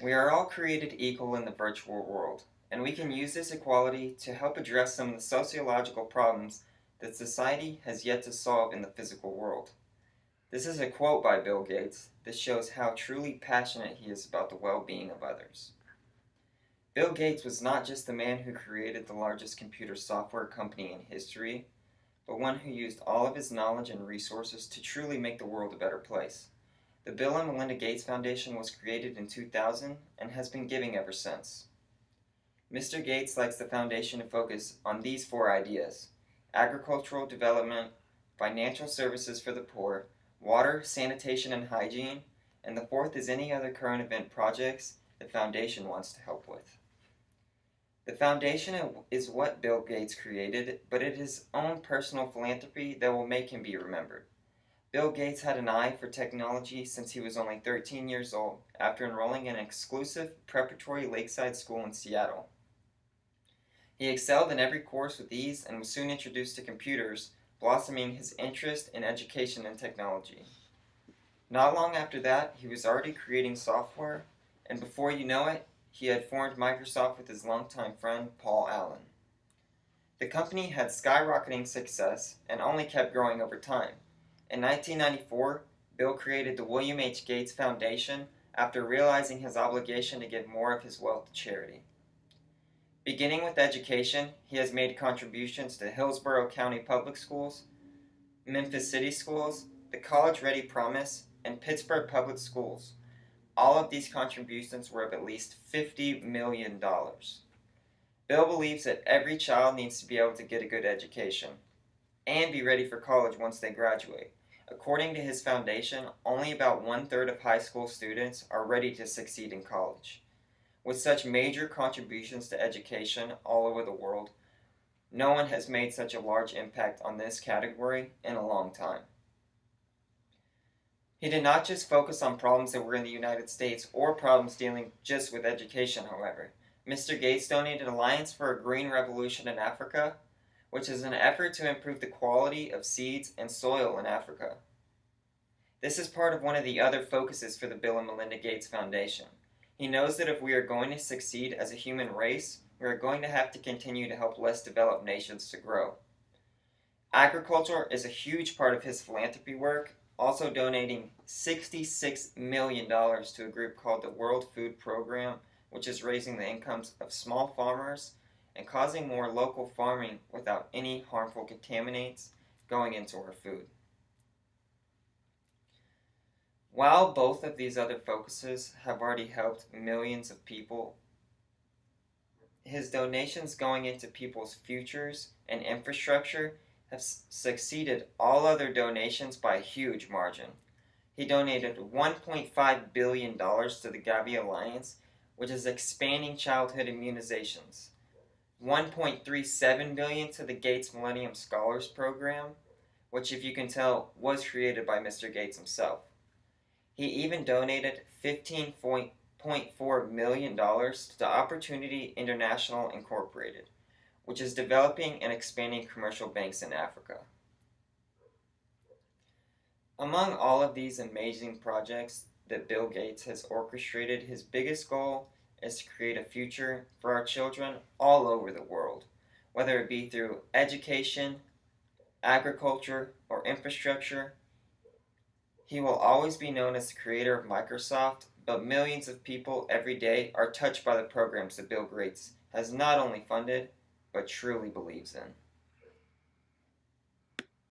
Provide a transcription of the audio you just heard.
We are all created equal in the virtual world, and we can use this equality to help address some of the sociological problems that society has yet to solve in the physical world. This is a quote by Bill Gates that shows how truly passionate he is about the well-being of others. Bill Gates was not just the man who created the largest computer software company in history, but one who used all of his knowledge and resources to truly make the world a better place. The Bill and Melinda Gates Foundation was created in 2000 and has been giving ever since. Mr. Gates likes the foundation to focus on these four ideas: agricultural development, financial services for the poor, water, sanitation, and hygiene, and the fourth is any other current event projects the foundation wants to help with. The foundation is what Bill Gates created, but it is his own personal philanthropy that will make him be remembered. Bill Gates had an eye for technology since he was only 13 years old after enrolling in an exclusive preparatory lakeside school in Seattle. He excelled in every course with ease and was soon introduced to computers, blossoming his interest in education and technology. Not long after that, he was already creating software, and before you know it, he had formed Microsoft with his longtime friend Paul Allen. The company had skyrocketing success and only kept growing over time. In 1994, Bill created the William H. Gates Foundation after realizing his obligation to give more of his wealth to charity. Beginning with education, he has made contributions to Hillsborough County Public Schools, Memphis City Schools, the College Ready Promise, and Pittsburgh Public Schools. All of these contributions were of at least $50 million. Bill believes that every child needs to be able to get a good education and be ready for college once they graduate. According to his foundation, only about one-third of high school students are ready to succeed in college. With such major contributions to education all over the world, no one has made such a large impact on this category in a long time. He did not just focus on problems that were in the United States or problems dealing just with education, however. Mr. Gates donated Alliance for a Green Revolution in Africa, which is an effort to improve the quality of seeds and soil in Africa. This is part of one of the other focuses for the Bill and Melinda Gates Foundation. He knows that if we are going to succeed as a human race, we are going to have to continue to help less developed nations to grow. Agriculture is a huge part of his philanthropy work, also donating $66 million to a group called the World Food Program, which is raising the incomes of small farmers and causing more local farming without any harmful contaminants going into our food. While both of these other focuses have already helped millions of people, his donations going into people's futures and infrastructure have succeeded all other donations by a huge margin. He donated $1.5 billion to the Gavi Alliance, which is expanding childhood immunizations, $1.37 billion to the Gates Millennium Scholars Program, which, if you can tell, was created by Mr. Gates himself. He even donated $15.4 million to Opportunity International Incorporated, which is developing and expanding commercial banks in Africa. Among all of these amazing projects that Bill Gates has orchestrated, his biggest goal is to create a future for our children all over the world, whether it be through education, agriculture, or infrastructure. He will always be known as the creator of Microsoft, but millions of people every day are touched by the programs that Bill Gates has not only funded, but truly believes in.